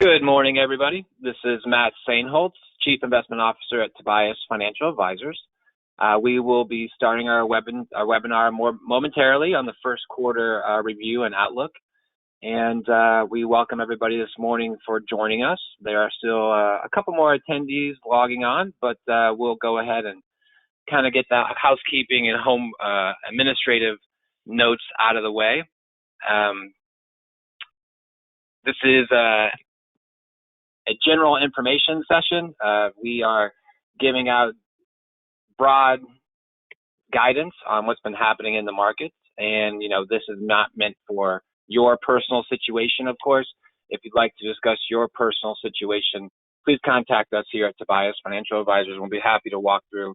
Good morning, everybody. This is Matt Sainholtz, Chief Investment Officer at Tobias Financial Advisors. We will be starting our webinar more momentarily on the first quarter review and outlook. And we welcome everybody this morning for joining us. There are still a couple more attendees logging on, but we'll go ahead and kind of get the housekeeping and home administrative notes out of the way. This is a general information session. We are giving out broad guidance on what's been happening in the markets, and this is not meant for your personal situation. Of course, if you'd like to discuss your personal situation, please contact us here at Tobias Financial Advisors. We'll be happy to walk through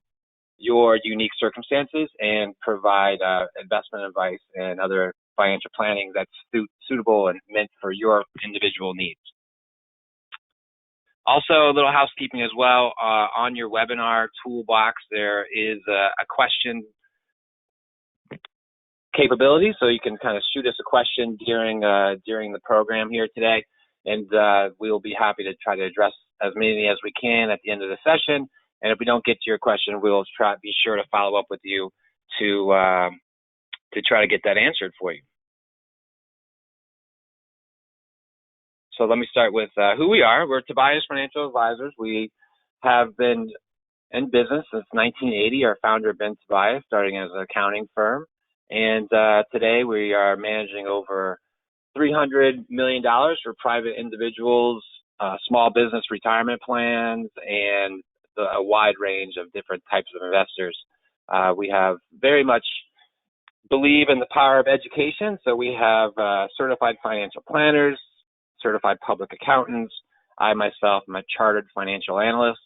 your unique circumstances and provide investment advice and other financial planning that's suitable and meant for your individual needs. Also, a little housekeeping as well. On your webinar toolbox, there is a question capability, so you can kind of shoot us a question during the program here today, and we'll be happy to try to address as many as we can at the end of the session. And if we don't get to your question, we'll be sure to follow up with you to try to get that answered for you. So let me start with who we are. We're Tobias Financial Advisors. We have been in business since 1980. Our founder, Ben Tobias, starting as an accounting firm. And today we are managing over $300 million for private individuals, small business retirement plans, and a wide range of different types of investors. We have very much believe in the power of education. So we have certified financial planners, certified public accountants. I myself am a chartered financial analyst,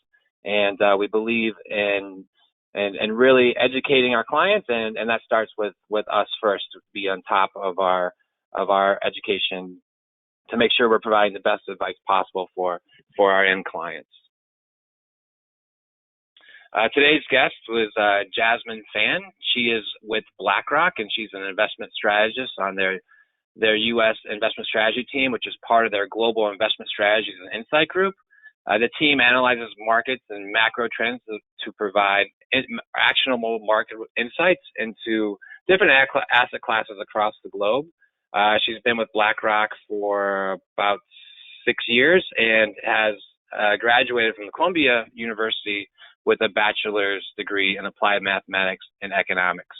and we believe in really educating our clients, and that starts with us first, to be on top of our education to make sure we're providing the best advice possible for our end clients. Today's guest was Jasmine Fan. She is with BlackRock, and she's an investment strategist on their U.S. investment strategy team, which is part of their global investment strategies and insight group. The team analyzes markets and macro trends to provide actionable market insights into different asset classes across the globe. She's been with BlackRock for about 6 years and has graduated from Columbia University with a bachelor's degree in applied mathematics and economics.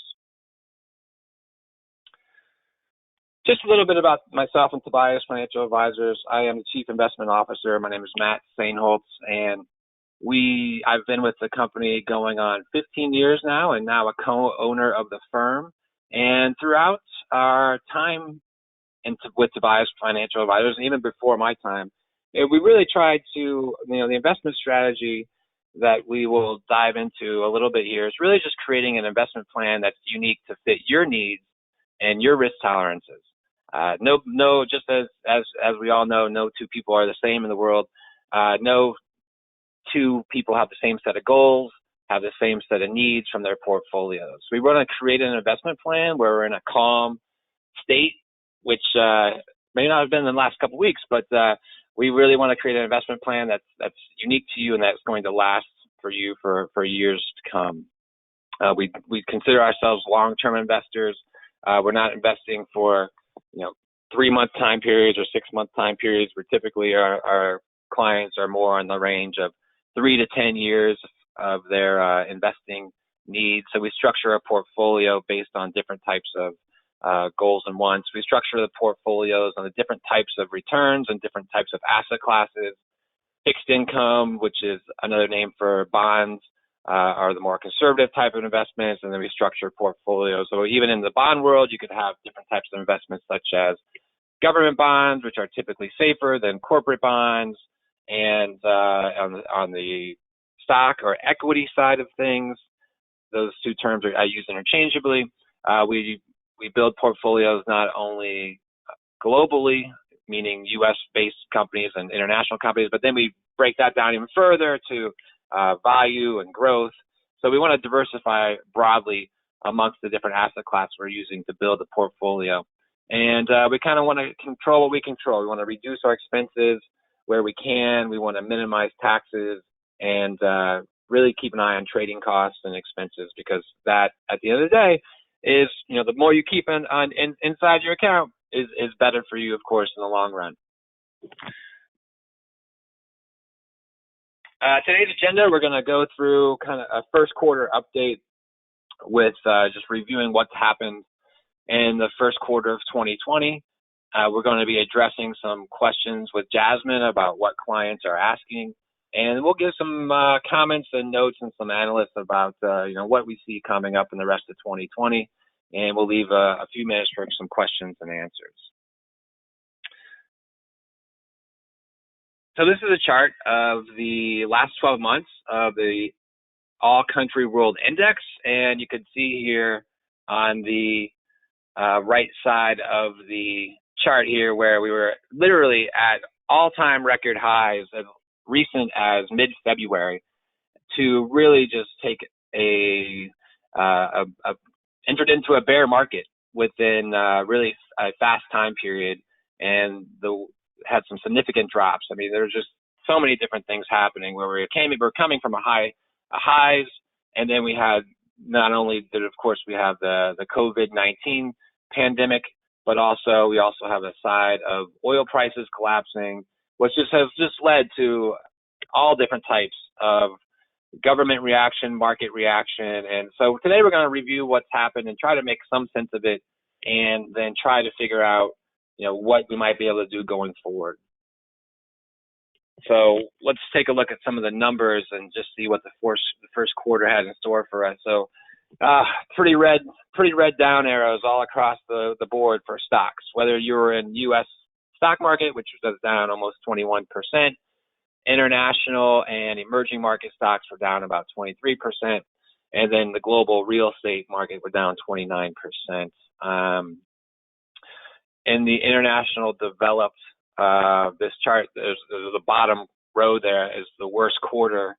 Just a little bit about myself and Tobias Financial Advisors. I am the Chief Investment Officer. My name is Matt Sainholtz, and I've been with the company going on 15 years now, and now a co-owner of the firm. And throughout our time with Tobias Financial Advisors, and even before my time, we really tried to, the investment strategy that we will dive into a little bit here is really just creating an investment plan that's unique to fit your needs and your risk tolerances. Just as we all know, no two people are the same in the world. No two people have the same set of goals, have the same set of needs from their portfolios. We want to create an investment plan where we're in a calm state, which may not have been in the last couple of weeks, but we really want to create an investment plan that's unique to you and that's going to last for you for years to come. We consider ourselves long-term investors. We're not investing for 3-month time periods or 6-month time periods, where typically our clients are more in the range of 3 to 10 years of their investing needs. So we structure a portfolio based on different types of goals and wants. We structure the portfolios on the different types of returns and different types of asset classes. Fixed income, which is another name for bonds, are the more conservative type of investments, and then we structure portfolios. So even in the bond world, you could have different types of investments, such as government bonds, which are typically safer than corporate bonds, and on the stock or equity side of things, those two terms I use interchangeably. We build portfolios not only globally, meaning U.S.-based companies and international companies, but then we break that down even further to value and growth. So we want to diversify broadly amongst the different asset classes we're using to build a portfolio. And we kind of want to control what we control. We want to reduce our expenses where we can. We want to minimize taxes and really keep an eye on trading costs and expenses, because that, at the end of the day, is, the more you keep inside your account is better for you, of course, in the long run. Today's agenda, we're going to go through kind of a first quarter update with just reviewing what's happened in the first quarter of 2020. We're going to be addressing some questions with Jasmine about what clients are asking, and we'll give some comments and notes and some analysts about what we see coming up in the rest of 2020, and we'll leave a few minutes for some questions and answers. So this is a chart of the last 12 months of the All Country World Index, and you can see here on the right side of the chart here where we were literally at all-time record highs as recent as mid-February, to really just take entered into a bear market within really a fast time period, and had some significant drops. I mean, there were just so many different things happening where we're coming from a highs, and then we had, not only did, of course, we have the COVID-19 pandemic, but we also have a side of oil prices collapsing, which has led to all different types of government reaction, market reaction. And so today we're going to review what's happened and try to make some sense of it, and then try to figure out what we might be able to do going forward. So let's take a look at some of the numbers and just see what the first quarter had in store for us. So pretty red down arrows all across the board for stocks, whether you were in U.S. stock market, which was down almost 21%, international and emerging market stocks were down about 23%, and then the global real estate market were down 29%. In the international developed, this chart, there's the bottom row there is the worst quarter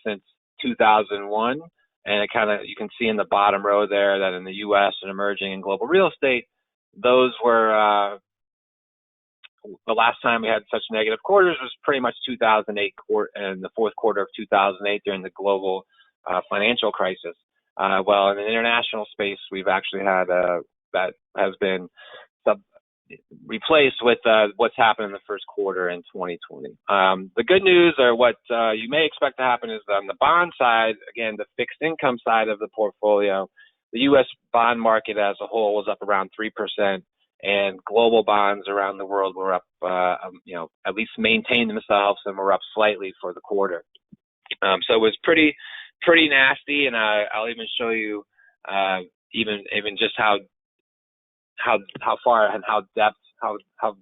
since 2001. And you can see in the bottom row there that in the U.S. and emerging and global real estate, those were the last time we had such negative quarters was pretty much 2008 and the fourth quarter of 2008 during the global financial crisis. Well, in the international space, we've actually had that has been replaced with what's happened in the first quarter in 2020. The good news, or what you may expect to happen, is on the bond side, again, the fixed income side of the portfolio, the U.S. bond market as a whole was up around 3%, and global bonds around the world were up, at least maintained themselves, and were up slightly for the quarter. So it was pretty nasty, and I'll even show you even just how far and how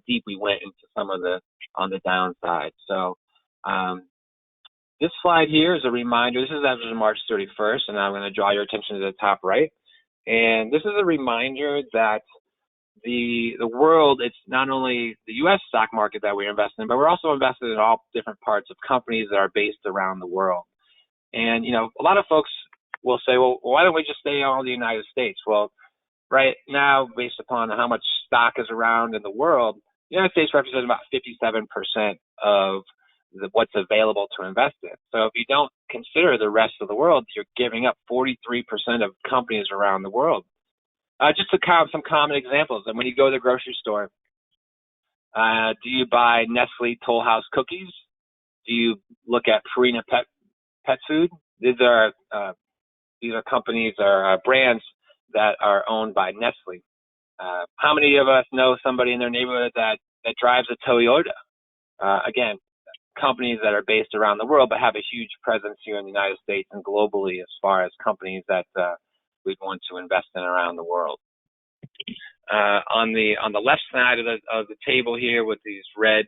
deep we went into some of on the downside. So this slide here is a reminder. This is as of March 31st, and I'm going to draw your attention to the top right. And this is a reminder that the world, it's not only the U.S. stock market that we're invested in, but we're also invested in all different parts of companies that are based around the world. And, a lot of folks will say, well, why don't we just stay on the United States? Well, right now, based upon how much stock is around in the world, the United States represents about 57% of what's available to invest in. So if you don't consider the rest of the world, you're giving up 43% of companies around the world. Just to count some common examples, and when you go to the grocery store, do you buy Nestle Toll House cookies? Do you look at Purina pet food? These are companies or brands that are owned by Nestle. How many of us know somebody in their neighborhood that drives a Toyota? Again, companies that are based around the world but have a huge presence here in the United States and globally as far as companies that we'd want to invest in around the world. On the left side of the table here with these red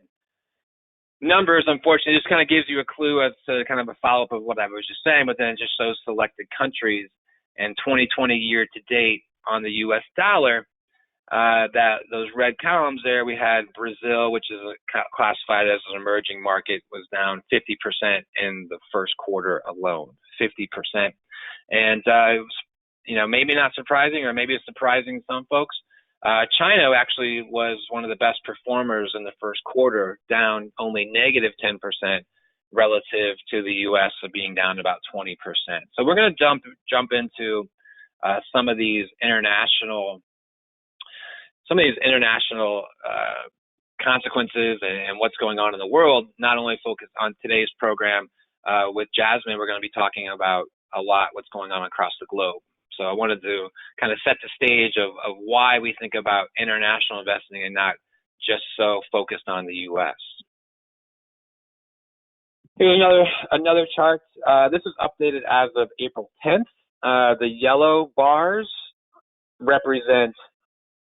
numbers, unfortunately, this kind of gives you a clue as to kind of a follow-up of what I was just saying, but then it just shows selected countries. And 2020 year to date on the U.S. dollar, that those red columns there, we had Brazil, which is classified as an emerging market, was down 50% in the first quarter alone, 50%. And it was, maybe not surprising, or maybe it's surprising some folks, China actually was one of the best performers in the first quarter, down only negative 10% relative to the U.S. being down about 20%. So we're going to jump into some of these international consequences and what's going on in the world. Not only focus on today's program with Jasmine, we're going to be talking about a lot what's going on across the globe. So I wanted to kind of set the stage of why we think about international investing and not just so focused on the U.S. Here's another chart. This is updated as of April 10th. The yellow bars represent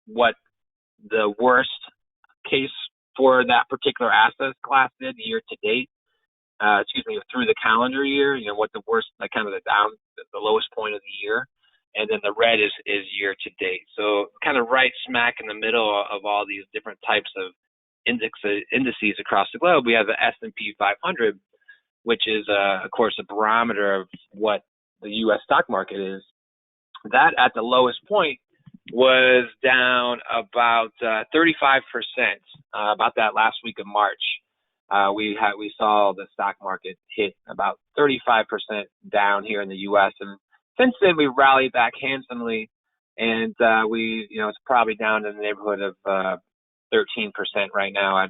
what the worst case for that particular asset class did year to date. Through the calendar year, what the worst, like kind of the lowest point of the year. And then the red is year to date. So kind of right smack in the middle of all these different types of indices across the globe, we have the S&P 500, which is, of course, a barometer of what the U.S. stock market is. That at the lowest point was down about 35%, about that last week of March. We saw the stock market hit about 35% down here in the U.S. and since then we've rallied back handsomely, and it's probably down in the neighborhood of 13% right now.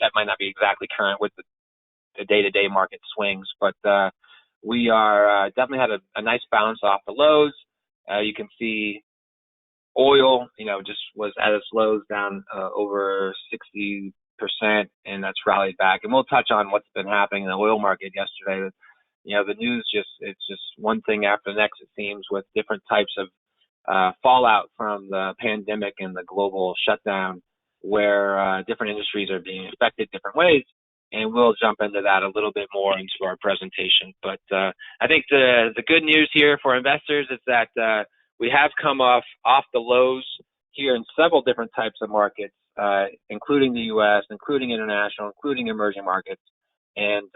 That might not be exactly current with the day-to-day market swings, but we are definitely had a nice bounce off the lows. You can see oil, just was at its lows down over 60%, and that's rallied back. And we'll touch on what's been happening in the oil market yesterday. The news it's just one thing after the next, it seems, with different types of fallout from the pandemic and the global shutdown, where different industries are being affected different ways. And we'll jump into that a little bit more into our presentation. But I think the good news here for investors is that we have come off the lows here in several different types of markets, including the U.S., including international, including emerging markets. And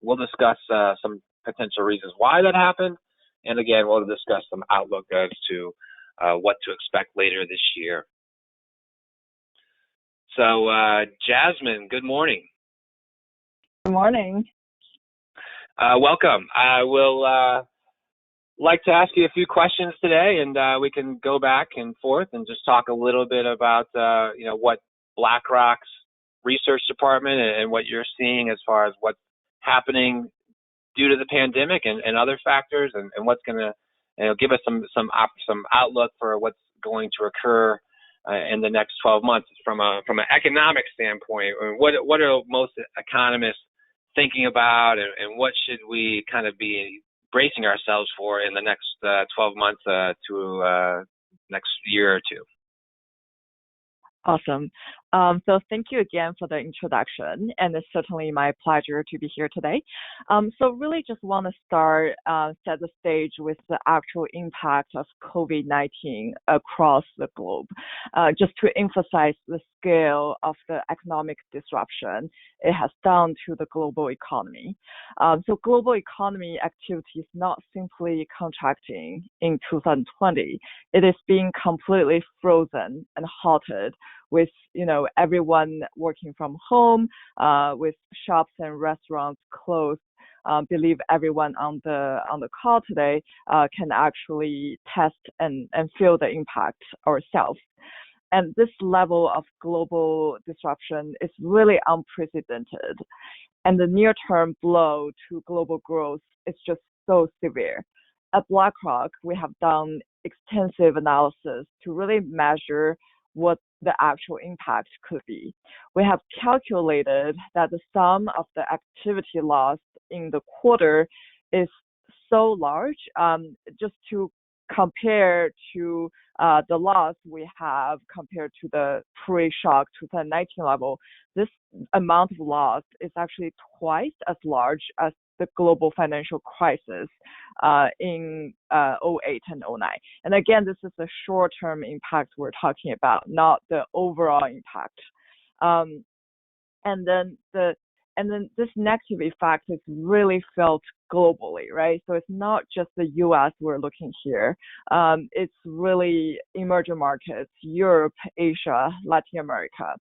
we'll discuss some potential reasons why that happened. And again, we'll discuss some outlook as to what to expect later this year. So, Jasmine, good morning. Good morning. Welcome. I will like to ask you a few questions today, and we can go back and forth and just talk a little bit about what BlackRock's research department and what you're seeing as far as what's happening due to the pandemic and other factors, and what's going to give us some outlook for what's going to occur in the next 12 months from an economic standpoint. What are most economists thinking about, and what should we kind of be bracing ourselves for in the next 12 months to next year or two? Awesome. So thank you again for the introduction, and it's certainly my pleasure to be here today. So really just want to set the stage with the actual impact of COVID-19 across the globe, just to emphasize the scale of the economic disruption it has done to the global economy. So global economy activity is not simply contracting in 2020. It is being completely frozen and halted with everyone working from home, with shops and restaurants closed. Believe everyone on the call today can actually test and feel the impact ourselves. And this level of global disruption is really unprecedented. And the near-term blow to global growth is just so severe. At BlackRock, we have done extensive analysis to really measure what the actual impact could be. We have calculated that the sum of the activity loss in the quarter is so large, just to compare to the loss we have compared to the pre-shock 2019 level. This amount of loss is actually twice as large as the global financial crisis in 2008 and 2009. And again, this is the short-term impact we're talking about, not the overall impact. And then And then this negative effect is really felt globally, right? So it's not just the US we're looking here. It's really emerging markets, Europe, Asia, Latin America.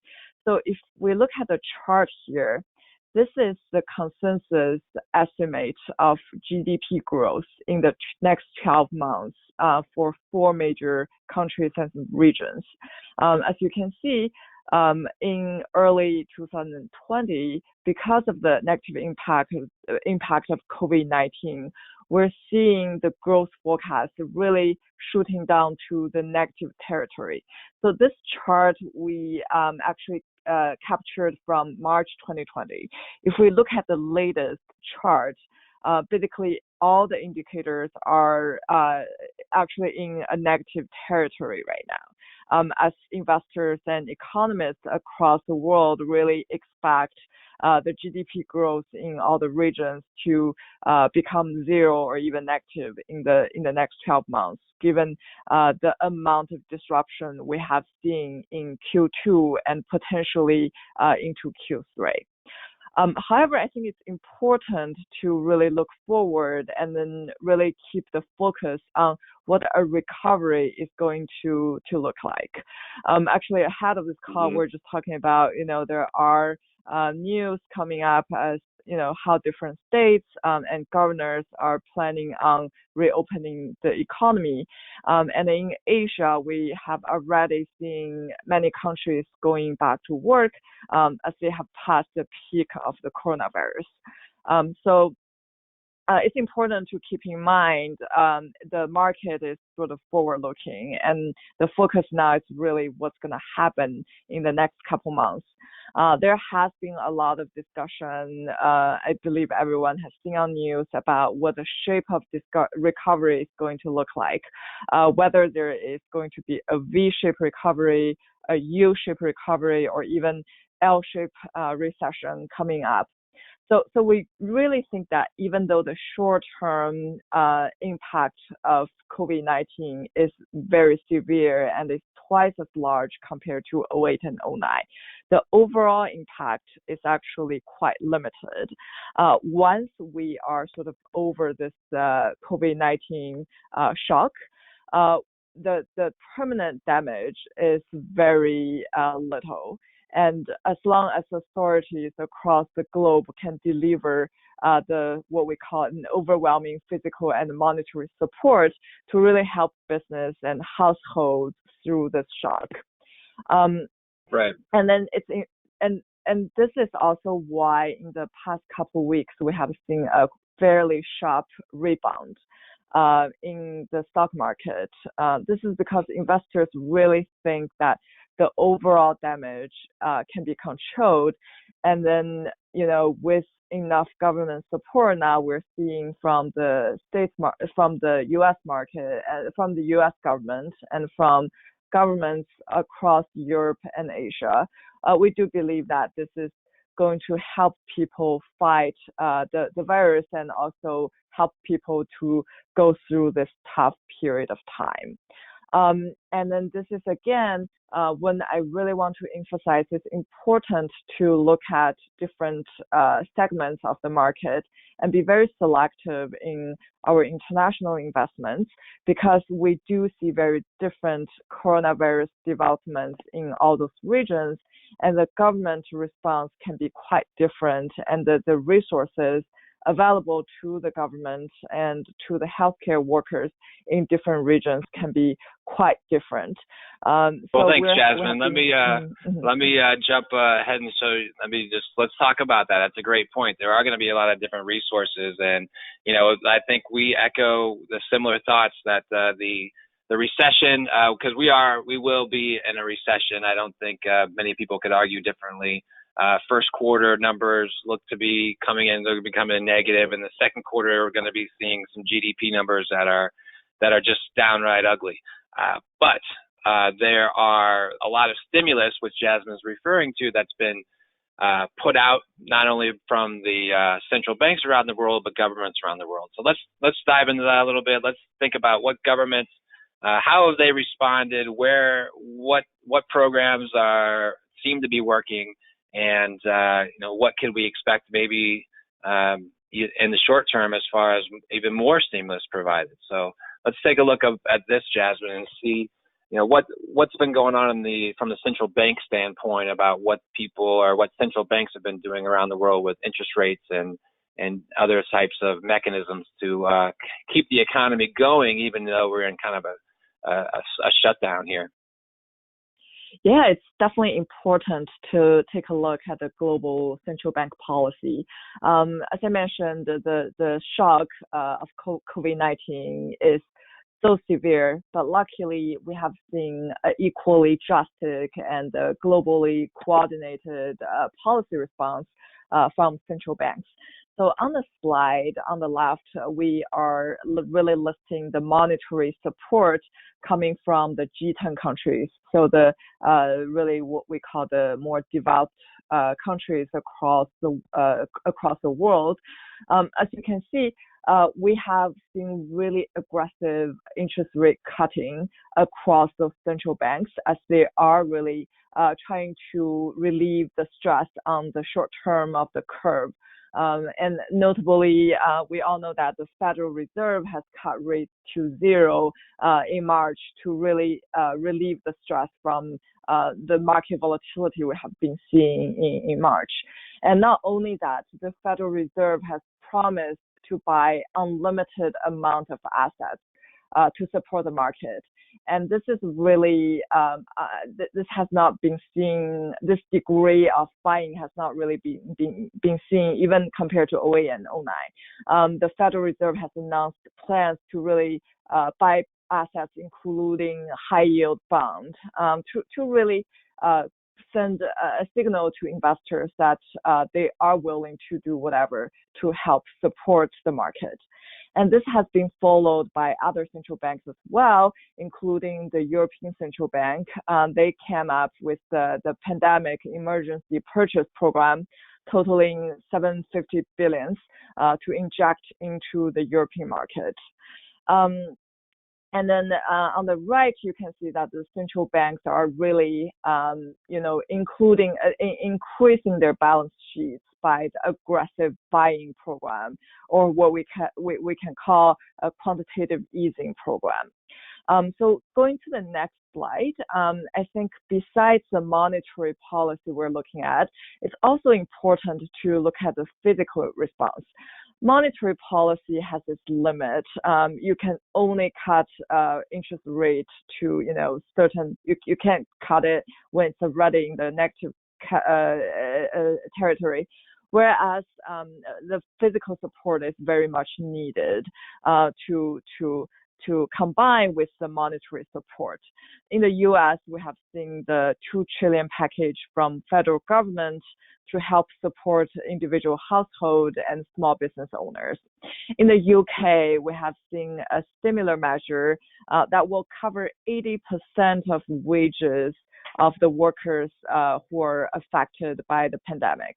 So if we look at the chart here, this is the consensus estimate of GDP growth in the next 12 months for 4 major countries and regions. As you can see, in early 2020, because of the negative impact of COVID-19, we're seeing the growth forecast really shooting down to the negative territory. So this chart we actually captured from March 2020. If we look at the latest chart, basically all the indicators are actually in a negative territory right now. As investors and economists across the world really expect the GDP growth in all the regions to become zero or even negative in the next 12 months, given the amount of disruption we have seen in Q2 and potentially into Q3. However, I think it's important to really look forward and then really keep the focus on what a recovery is going to look like. Actually, ahead of this call, we're just talking about, there are news coming up as how different states and governors are planning on reopening the economy. And in Asia, we have already seen many countries going back to work as they have passed the peak of the coronavirus. So it's important to keep in mind the market is sort of forward-looking, and the focus now is really what's going to happen in the next couple months. There has been a lot of discussion. I believe everyone has seen on news about what the shape of this recovery is going to look like, whether there is going to be a V-shaped recovery, a U-shaped recovery, or even L-shaped recession coming up. So we really think that even though the short-term impact of COVID-19 is very severe and is twice as large compared to 2008 and 2009, the overall impact is actually quite limited. Once we are sort of over this COVID-19 shock, the permanent damage is very little. And as long as authorities across the globe can deliver what we call an overwhelming physical and monetary support to really help business and households through this shock. Right. And then and this is also why in the past couple of weeks we have seen a fairly sharp rebound in the stock market. This is because investors really think that the overall damage can be controlled, and then with enough government support now we're seeing from the from the U.S. market, from the U.S. government, and from governments across Europe and Asia. We do believe that this is going to help people fight the virus and also help people to go through this tough period of time. And then this is, again, when I really want to emphasize it's important to look at different segments of the market and be very selective in our international investments, because we do see very different coronavirus developments in all those regions, and the government response can be quite different, and the resources available to the government and to the healthcare workers in different regions can be quite different. Well, thanks, Jasmine. Let me jump ahead, and let's talk about that. That's a great point. There are going to be a lot of different resources, and I think we echo the similar thoughts that the recession, because we will be in a recession. I don't think many people could argue differently. First quarter numbers look to be coming in, they're becoming negative. In the second quarter, we're going to be seeing some GDP numbers that are just downright ugly. But there are a lot of stimulus, which Jasmine is referring to, that's been put out not only from the central banks around the world, but governments around the world. So let's dive into that a little bit. Let's think about what governments, how have they responded, what programs seem to be working, and what could we expect maybe in the short term as far as even more stimulus provided. So let's take a look at this, Jasmine, and see what's been going on from the central bank standpoint about what central banks have been doing around the world with interest rates and other types of mechanisms to keep the economy going, even though we're in kind of a shutdown here. Yeah, it's definitely important to take a look at the global central bank policy. As I mentioned, the shock of COVID-19 is so severe, but luckily we have seen an equally drastic and globally coordinated policy response from central banks. So on the slide on the left, we are really listing the monetary support coming from the G10 countries. So the really what we call the more developed countries across the world. As you can see, we have seen really aggressive interest rate cutting across those central banks as they are really trying to relieve the stress on the short term of the curve. And notably, we all know that the Federal Reserve has cut rates to zero in March to really relieve the stress from the market volatility we have been seeing in March. And not only that, the Federal Reserve has promised to buy unlimited amount of assets to support the market. And this is really, this has not been seen, this degree of buying has not really been seen even compared to 08 and 09. The Federal Reserve has announced plans to really buy assets, including high yield bonds, to really send a signal to investors that they are willing to do whatever to help support the market. And this has been followed by other central banks as well, including the European Central Bank. They came up with the Pandemic Emergency Purchase Program, totaling 750 billion to inject into the European market. And then on the right, you can see that the central banks are really, increasing their balance sheets by the aggressive buying program, or what we can call a quantitative easing program. So going to the next slide, I think besides the monetary policy we're looking at, it's also important to look at the physical response. Monetary policy has its limit. You can only cut interest rate to certain. You can't cut it when it's already in the negative territory. Whereas the physical support is very much needed to combine with the monetary support. In the U.S., we have seen the $2 trillion package from federal government to help support individual household and small business owners. In the UK, we have seen a similar measure that will cover 80% of wages of the workers who are affected by the pandemic.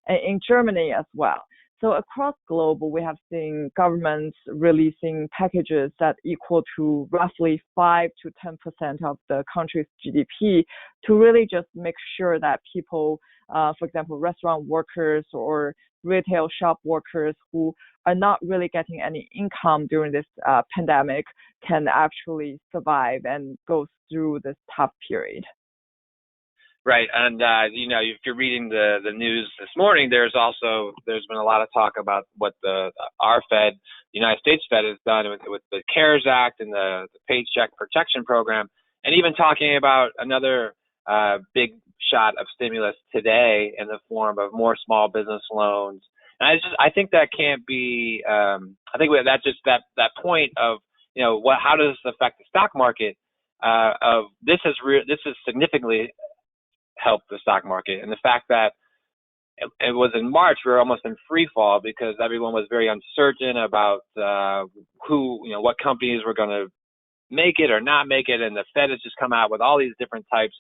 And in Germany as well. So across global, we have seen governments releasing packages that equal to roughly 5 to 10% of the country's GDP to really just make sure that people, for example, restaurant workers or retail shop workers who are not really getting any income during this pandemic can actually survive and go through this tough period. Right, and if you're reading the news this morning, there's been a lot of talk about what our Fed, the United States Fed, has done with the CARES Act and the Paycheck Protection Program, and even talking about another big shot of stimulus today in the form of more small business loans. And I think that can't be. I think that's just that point of how does this affect the stock market? This has significantly help the stock market, and the fact that it was in March, we were almost in free fall because everyone was very uncertain about what companies were going to make it or not make it, and the Fed has just come out with all these different types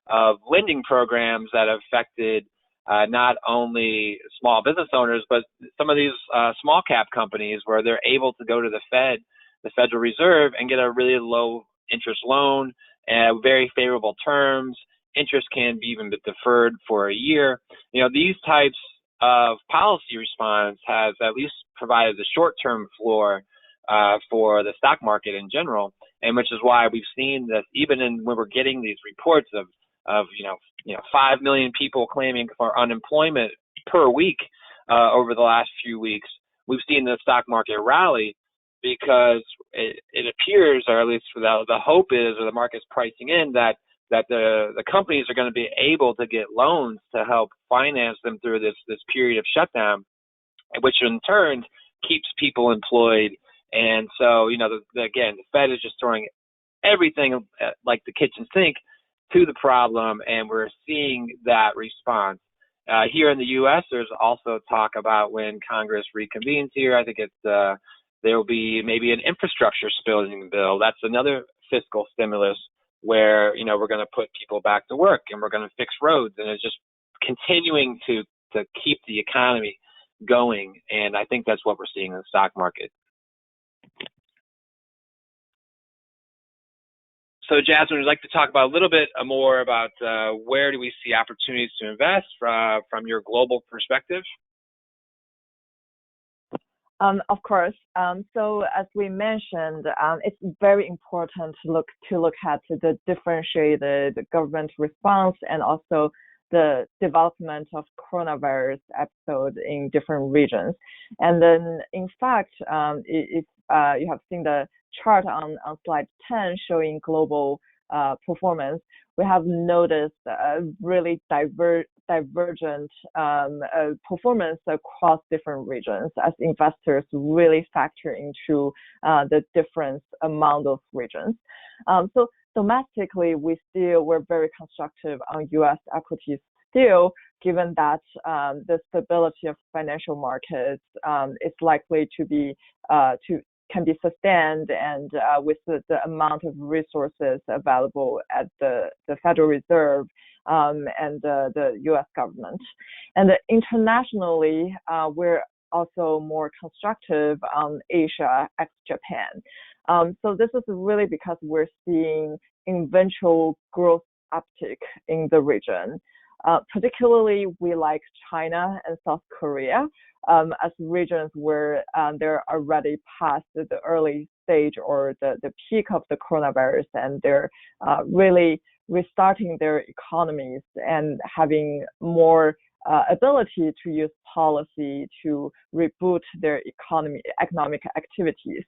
of lending programs that affected not only small business owners, but some of these small cap companies where they're able to go to the Fed, the Federal Reserve, and get a really low interest loan and very favorable terms. Interest can be even deferred for a year. these types of policy response has at least provided the short-term floor for the stock market in general, and which is why we've seen this even when we're getting these reports of 5 million people claiming for unemployment per week over the last few weeks. We've seen the stock market rally because it appears, or at least the hope is, or the market's pricing in that the companies are going to be able to get loans to help finance them through this period of shutdown, which in turn keeps people employed. And so, again, the Fed is just throwing everything like the kitchen sink to the problem, and we're seeing that response. Here in the U.S., there's also talk about when Congress reconvenes here. I think there will be maybe an infrastructure spending bill. That's another fiscal stimulus where we're going to put people back to work and we're going to fix roads, and it's just continuing to keep the economy going. And I think that's what we're seeing in the stock market. So, Jasmine, would you like to talk about a little bit more about where do we see opportunities to invest from your global perspective? Of course. So as we mentioned, it's very important to look at the differentiated government response and also the development of coronavirus episode in different regions. And then, in fact, if you have seen the chart on slide 10 showing global performance, we have noticed really divergent performance across different regions as investors really factor into the difference among those regions. So domestically, we're very constructive on U.S. equities still, given that the stability of financial markets is likely can be sustained, and with the amount of resources available at the Federal Reserve and the U.S. government. And internationally, we're also more constructive on Asia ex-Japan. So this is really because we're seeing eventual growth uptick in the region. Particularly, we like China and South Korea as regions where they're already past the early stage or the peak of the coronavirus, and they're really restarting their economies and having more ability to use policy to reboot their economic activities.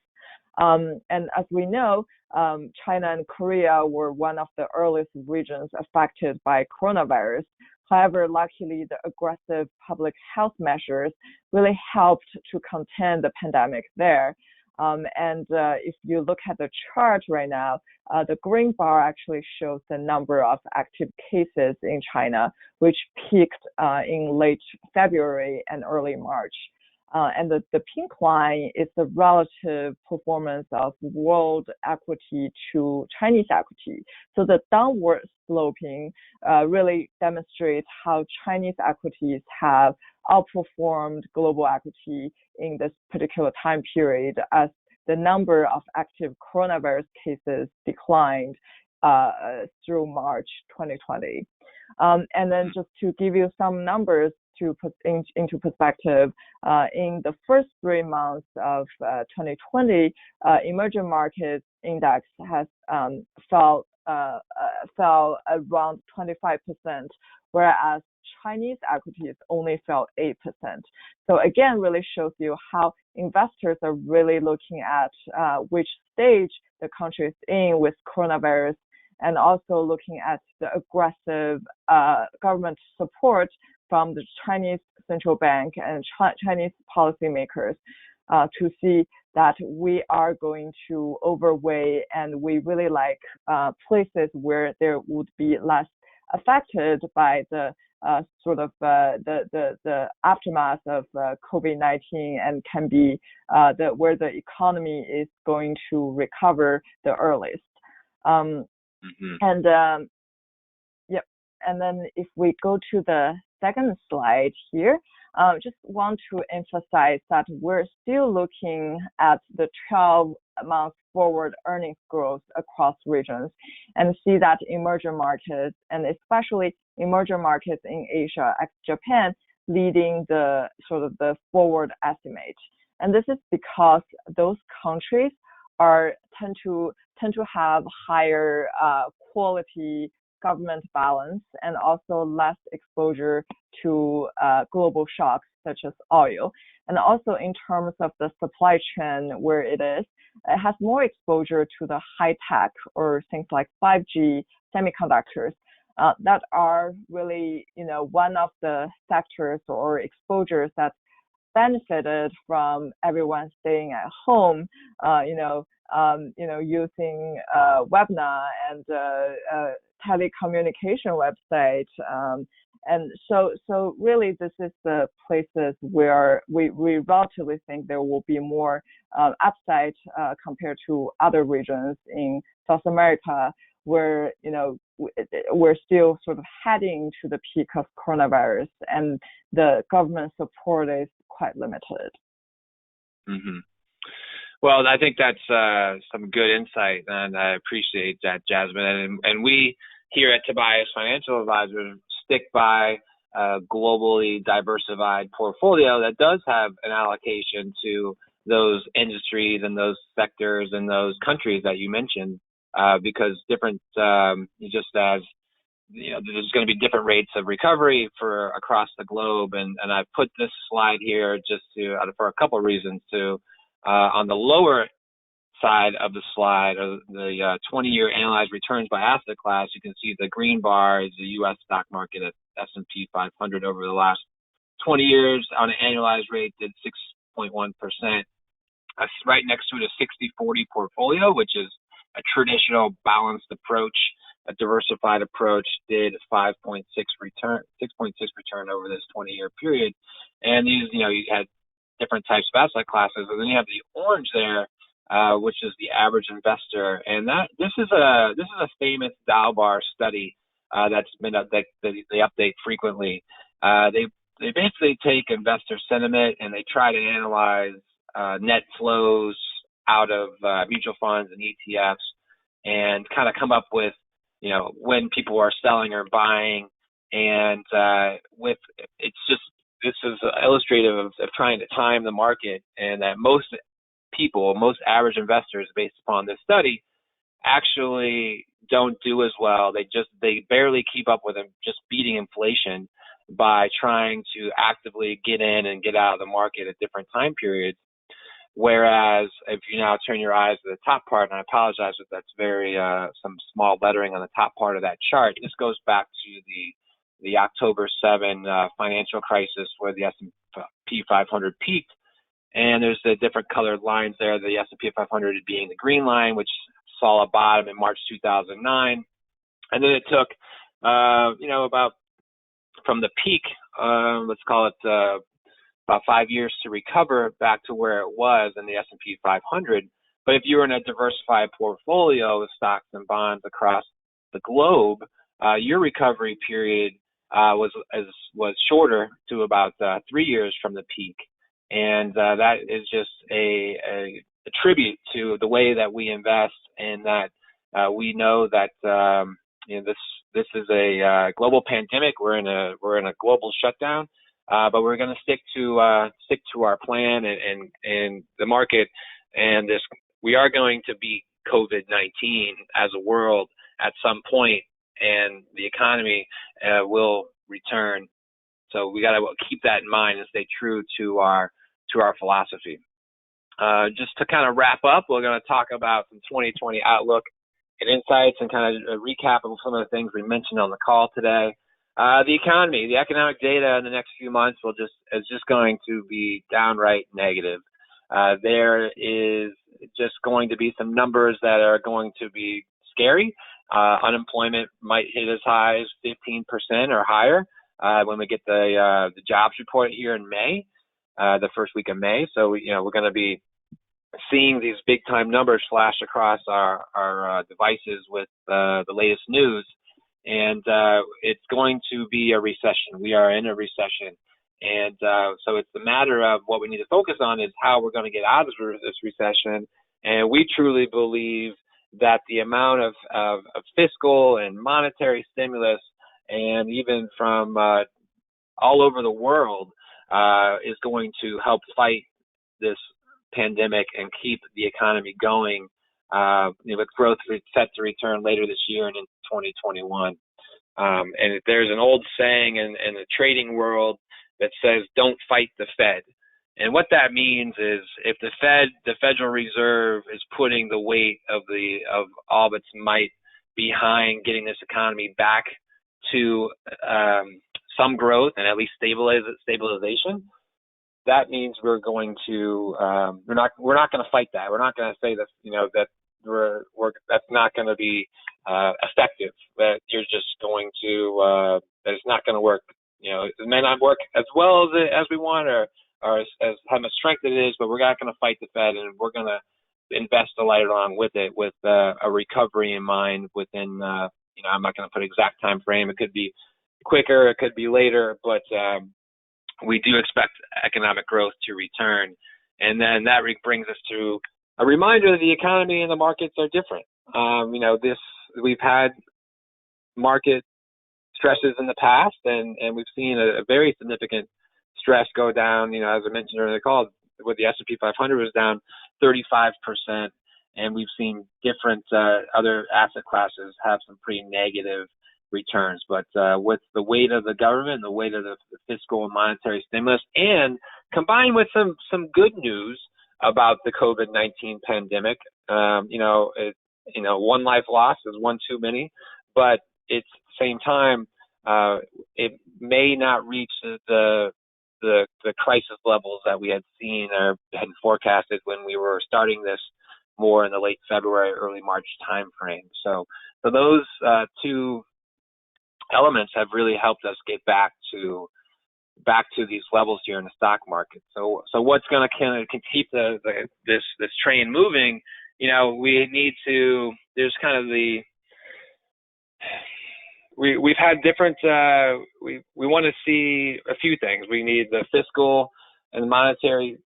And as we know, China and Korea were one of the earliest regions affected by coronavirus. However, luckily, the aggressive public health measures really helped to contain the pandemic there. And if you look at the chart right now, the green bar actually shows the number of active cases in China, which peaked in late February and early March. And the pink line is the relative performance of world equity to Chinese equity. So the downward sloping really demonstrates how Chinese equities have outperformed global equity in this particular time period as the number of active coronavirus cases declined through March 2020. And then just to give you some numbers to put into perspective, in the first 3 months of 2020, emerging markets index has fell around 25%, whereas Chinese equities only fell 8%. So again, really shows you how investors are really looking at which stage the country is in with coronavirus, and also looking at the aggressive government support from the Chinese central bank and Chinese policymakers to see that we are going to overweight, and we really like places where there would be less affected by the the aftermath of COVID-19, and can be where the economy is going to recover the earliest. And yep. And then if we go to the second slide here, just want to emphasize that we're still looking at the months forward earnings growth across regions, and see that emerging markets, and especially emerging markets in Asia, ex Japan, leading the sort of the forward estimate. And this is because those countries tend to have higher quality government balance and also less exposure to global shocks such as oil. And also in terms of the supply chain where it has more exposure to the high tech or things like 5G semiconductors that are really, one of the sectors or exposures that benefited from everyone staying at home, using webinar and telecommunication website. And so really this is the places where we relatively think there will be more upside compared to other regions in South America where, we're still sort of heading to the peak of coronavirus and the government support is quite limited. Mm-hmm. Well, I think that's some good insight, and I appreciate that, Jasmine. And we here at Tobias Financial Advisors stick by a globally diversified portfolio that does have an allocation to those industries and those sectors and those countries that you mentioned, because different, just as there's going to be different rates of recovery for across the globe, and I've put this slide here just for a couple of reasons. On the lower side of the slide, the 20-year analyzed returns by asset class, you can see the green bar is the U.S. stock market at S&P 500 over the last 20 years on an annualized rate did 6.1%. Right next to it a 60-40 portfolio, which is a traditional balanced approach. A diversified approach did 5.6 return over this 20-year period. And these, you had different types of asset classes, and then you have the orange there, which is the average investor. And this is a famous Dalbar study that's been they update frequently. They basically take investor sentiment and they try to analyze net flows out of mutual funds and ETFs, and kind of come up with when people are selling or buying, and this is illustrative of trying to time the market, and that most average investors, based upon this study, actually don't do as well. They barely keep up with just beating inflation by trying to actively get in and get out of the market at different time periods. Whereas if you now turn your eyes to the top part, and I apologize if that's very some small lettering on the top part of that chart, this goes back to the October 7 financial crisis where the S&P 500 peaked, and there's the different colored lines there. The S&P 500 being the green line, which saw a bottom in March 2009, and then it took about from the peak, let's call it about 5 years to recover back to where it was in the S&P 500. But if you were in a diversified portfolio of stocks and bonds across the globe, your recovery period was shorter to about 3 years from the peak. And that is just a tribute to the way that we invest, and that we know that this is a global pandemic. We're in a global shutdown. But we're going to stick to our plan and the market, and we are going to beat COVID-19 as a world at some point, and the economy will return. So we got to keep that in mind and stay true to our philosophy. Just to kind of wrap up, we're going to talk about some 2020 outlook and insights, and kind of a recap of some of the things we mentioned on the call today. The economy, the economic data in the next few months is just going to be downright negative. There is just going to be some numbers that are going to be scary. Unemployment might hit as high as 15% or higher when we get the jobs report here in May, the first week of May. So we're going to be seeing these big time numbers flash across our devices with the latest news. And it's going to be a recession. We are in a recession. And so it's the matter of what we need to focus on is how we're going to get out of this recession And we truly believe that the amount of fiscal and monetary stimulus, and even from all over the world, is going to help fight this pandemic and keep the economy going, with growth set to return later this year and in 2021. And there's an old saying in the trading world that says, "Don't fight the Fed." And what that means is, if the Federal Reserve, is putting the weight of all of its might behind getting this economy back to some growth and at least stabilization, that means we're going to we're not going to fight that. We're not going to say that that that's not going to be effective. That you're just going to that it's not going to work. It may not work as well as we want, or as how much strength it is, but we're not going to fight the Fed, and we're going to invest a light along with it, with a recovery in mind. Within I'm not going to put an exact time frame. It could be quicker, it could be later, but we do expect economic growth to return. And then that brings us to a reminder that the economy and the markets are different. We've had market stresses in the past, and we've seen a very significant stress go down. As I mentioned earlier in the call, with the S&P 500 was down 35%, and we've seen different other asset classes have some pretty negative returns. But with the weight of the government, and the weight of the fiscal and monetary stimulus, and combined with some good news about the COVID-19 pandemic, one life lost is one too many, but it's at the same time, it may not reach the crisis levels that we had seen or had forecasted when we were starting this more in the late February, early March timeframe. So those two elements have really helped us get back to these levels here in the stock market. So what's going to kind of keep this train moving? We need to. There's kind of we've had different. We want to see a few things. We need the fiscal and monetary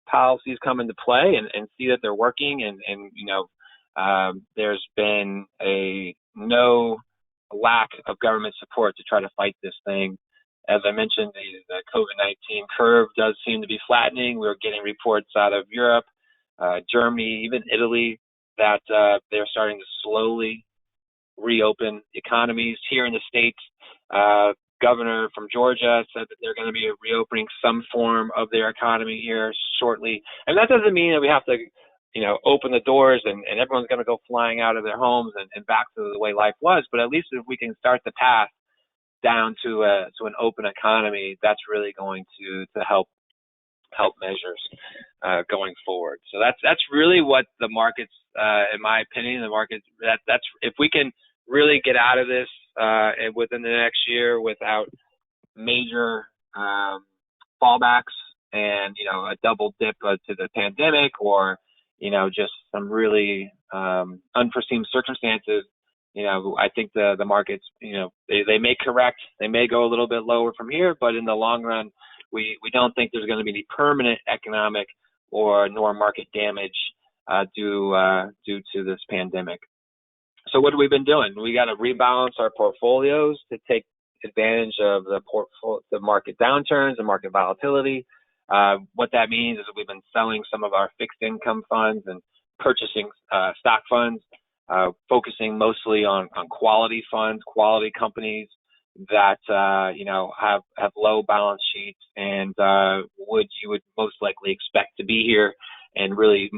policies come into play and see that they're working. And there's been no lack of government support to try to fight this thing. As I mentioned, the COVID-19 curve does seem to be flattening. We're getting reports out of Europe, Germany, even Italy, that they're starting to slowly reopen economies. Here in the States, governor from Georgia said that they're going to be reopening some form of their economy here shortly. And that doesn't mean that we have to, open the doors and everyone's going to go flying out of their homes and back to the way life was. But at least if we can start the path down to an open economy, that's really going to help measures going forward. So that's really what the markets, in my opinion, that's if we can really get out of this within the next year without major fallbacks and a double dip to the pandemic, or just some really unforeseen circumstances. I think the markets, they may correct, they may go a little bit lower from here, but in the long run, we don't think there's going to be any permanent economic nor market damage due to this pandemic. So what have we been doing? We got to rebalance our portfolios to take advantage of the market downturns and market volatility. What that means is that we've been selling some of our fixed income funds and purchasing stock funds, focusing mostly on quality funds, quality companies that have low balance sheets and you would most likely expect to be here and really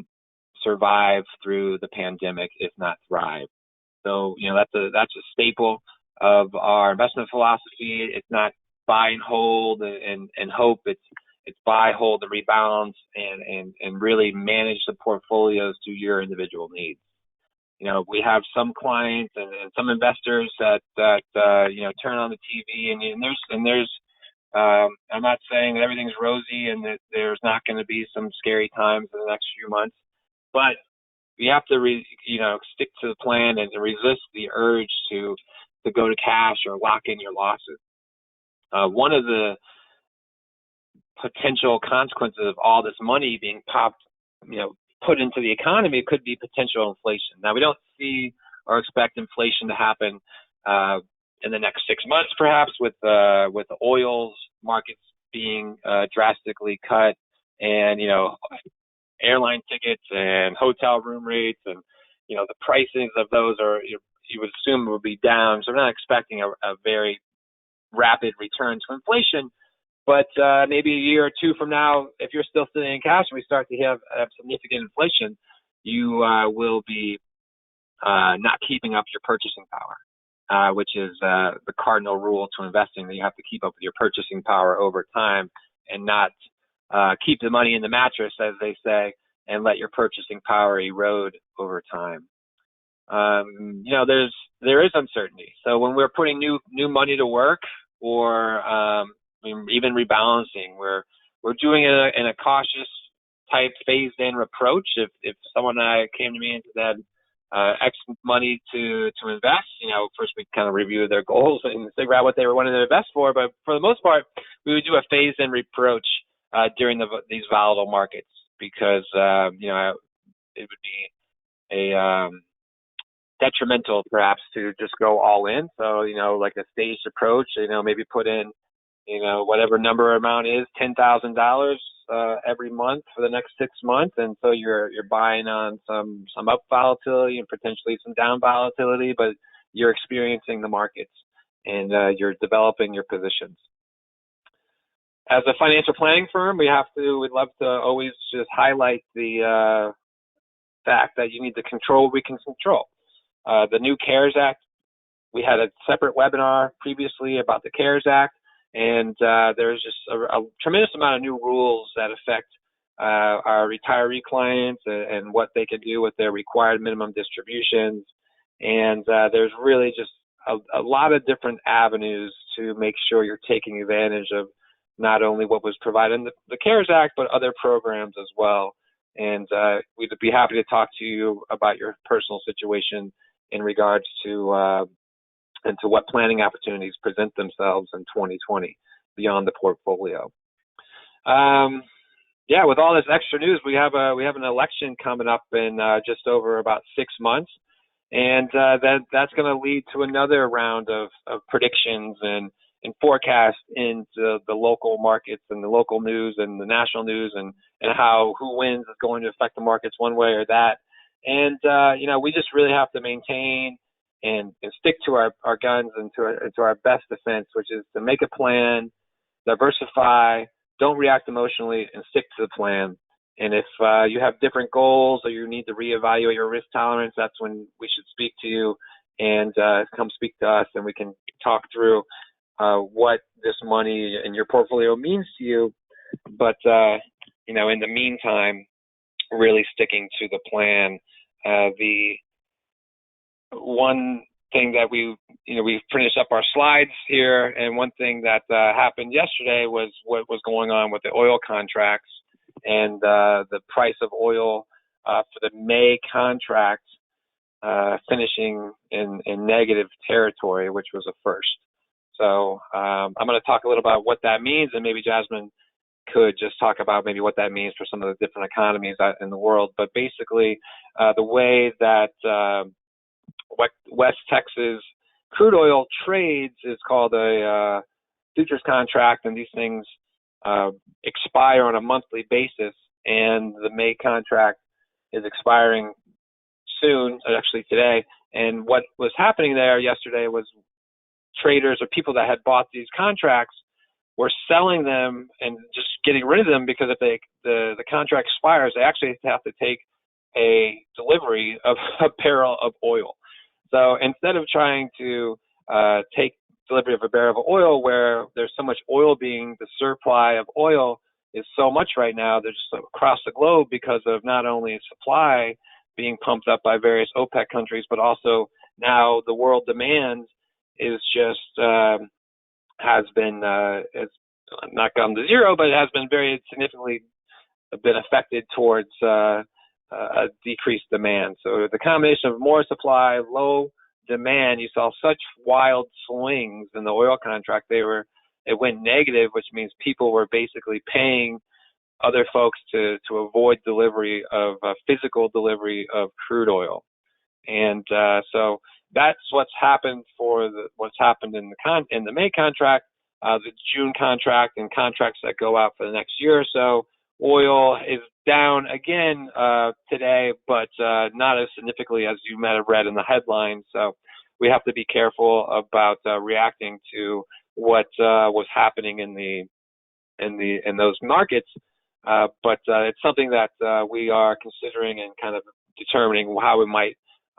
survive through the pandemic, if not thrive. So that's a staple of our investment philosophy. It's not buy and hold and hope. It's buy, hold, and rebalance, and really manage the portfolios to your individual needs. We have some clients and some investors that turn on the TV and there's I'm not saying that everything's rosy and that there's not going to be some scary times in the next few months, but you have to stick to the plan and resist the urge to go to cash or lock in your losses. One of the potential consequences of all this money being put into the economy could be potential inflation. Now, we don't see or expect inflation to happen in the next 6 months, perhaps, with the oils markets being drastically cut, and airline tickets and hotel room rates, and the pricing of those are you would assume will be down. So we're not expecting a very rapid return to inflation. But maybe a year or two from now, if you're still sitting in cash and we start to have significant inflation, you will be not keeping up your purchasing power, which is the cardinal rule to investing, that you have to keep up with your purchasing power over time and not keep the money in the mattress, as they say, and let your purchasing power erode over time. There is uncertainty. So when we're putting new money to work, or even rebalancing, we're doing it in a cautious type phased in approach. If someone came to me and said X money to invest, first we kind of review their goals and figure out what they were wanting to invest for. But for the most part, we would do a phased in approach during these volatile markets, because it would be a detrimental perhaps to just go all in. So, like a staged approach, maybe put in, whatever number amount is, $10,000 every month for the next 6 months. And so you're buying on some up volatility and potentially some down volatility, but you're experiencing the markets and you're developing your positions. As a financial planning firm, we'd love to always just highlight the fact that you need to control what we can control. The new CARES Act, we had a separate webinar previously about the CARES Act, and there's just a tremendous amount of new rules that affect our retiree clients and what they can do with their required minimum distributions. And there's really just a lot of different avenues to make sure you're taking advantage of not only what was provided in the CARES Act, but other programs as well. And we'd be happy to talk to you about your personal situation in regards to and to what planning opportunities present themselves in 2020 beyond the portfolio. With all this extra news, we have an election coming up in just over about 6 months, and that's going to lead to another round of predictions and forecasts into the local markets and the local news and the national news, and how who wins is going to affect the markets one way or that. And we just really have to maintain and stick to our guns and to our best defense, which is to make a plan, diversify, don't react emotionally, and stick to the plan. And if you have different goals or you need to reevaluate your risk tolerance, that's when we should speak to you and come speak to us, and we can talk through what this money in your portfolio means to you. But in the meantime, really sticking to the plan. The one thing that we finished up our slides here, and one thing that happened yesterday was what was going on with the oil contracts and the price of oil for the May contract finishing in negative territory, which was a first. So I'm going to talk a little about what that means, and maybe Jasmine could just talk about maybe what that means for some of the different economies out in the world. But basically, the way that West Texas crude oil trades is called a futures contract, and these things expire on a monthly basis, and the May contract is expiring soon, actually today. And what was happening there yesterday was traders or people that had bought these contracts were selling them and just getting rid of them, because if the contract expires, they actually have to take a delivery of a barrel of oil. So instead of trying to take delivery of a barrel of oil where there's so much oil the supply of oil is so much right now, there's just across the globe, because of not only supply being pumped up by various OPEC countries, but also now the world demand is just has been it's not gone to zero, but it has been very significantly been affected towards a decreased demand. So the combination of more supply, low demand, you saw such wild swings in the oil contract. It went negative, which means people were basically paying other folks to avoid delivery of physical delivery of crude oil. And so that's what's happened what's happened in the May contract, the June contract, and contracts that go out for the next year or so. Oil is down again today, but not as significantly as you might have read in the headlines. So we have to be careful about reacting to what was happening in those markets. But it's something that we are considering and kind of determining how we might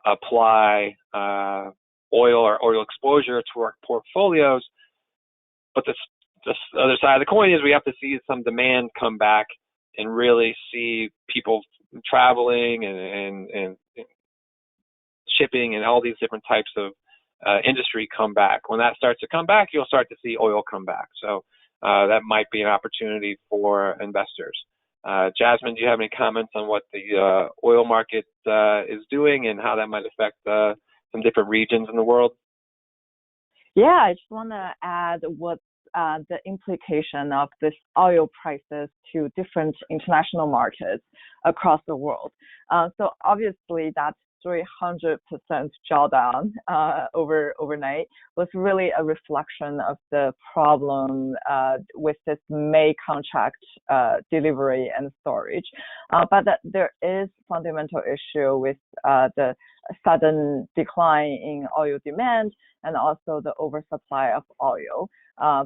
apply oil or oil exposure to our portfolios. But the other side of the coin is we have to see some demand come back and really see people traveling and shipping and all these different types of industry come back. When that starts to come back, you'll start to see oil come back. So that might be an opportunity for investors. Jasmine, do you have any comments on what the oil market is doing and how that might affect some different regions in the world? Yeah, I just want to add what's the implication of this oil prices to different international markets across the world. So obviously that's 300% drawdown overnight was really a reflection of the problem with this May contract delivery and storage. But there is fundamental issue with the sudden decline in oil demand and also the oversupply of oil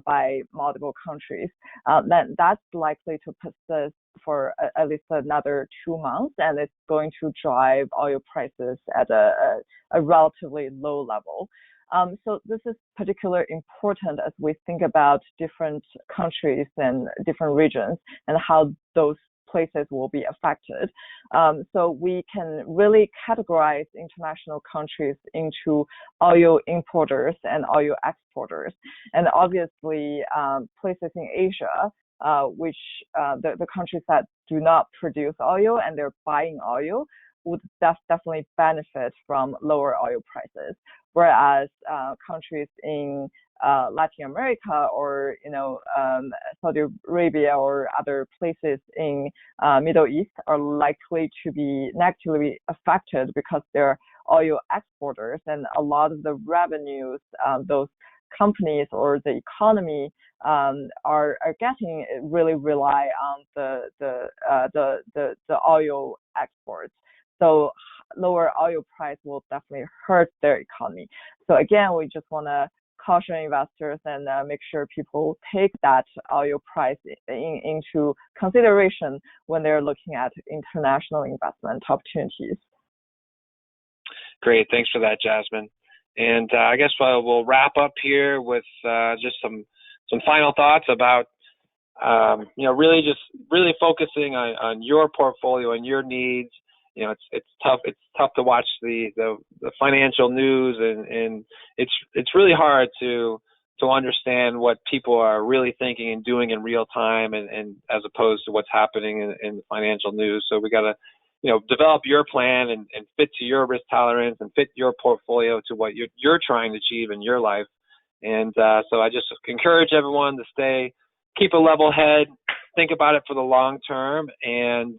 by multiple countries. That's likely to persist for at least another 2 months, and it's going to drive oil prices at a relatively low level. So this is particularly important as we think about different countries and different regions and how those places will be affected. So we can really categorize international countries into oil importers and oil exporters. And obviously, places in Asia, which the countries that do not produce oil and they're buying oil, would definitely benefit from lower oil prices. Whereas countries in Latin America or Saudi Arabia or other places in Middle East are likely to be negatively affected because they're oil exporters, and a lot of the revenues those companies or the economy are getting really rely on the oil exports. So lower oil price will definitely hurt their economy. So again, we just want to caution investors and make sure people take that oil price into consideration when they're looking at international investment opportunities. Great, thanks for that, Jasmine. And I guess we'll wrap up here with just some final thoughts about really focusing on your portfolio and your needs. It's tough. It's tough to watch the financial news, and it's really hard to understand what people are really thinking and doing in real time, and as opposed to what's happening in the financial news. So we got to develop your plan and fit to your risk tolerance and fit your portfolio to what you're trying to achieve in your life. And so I just encourage everyone to keep a level head, think about it for the long term, and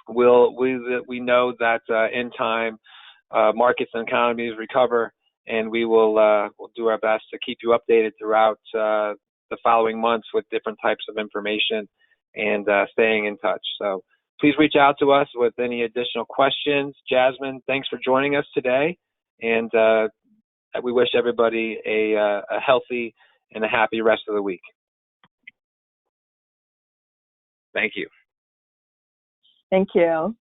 we know that in time markets and economies recover, and we'll do our best to keep you updated throughout the following months with different types of information and staying in touch. So please reach out to us with any additional questions. Jasmine, thanks for joining us today, and we wish everybody a healthy and a happy rest of the week. Thank you. Thank you.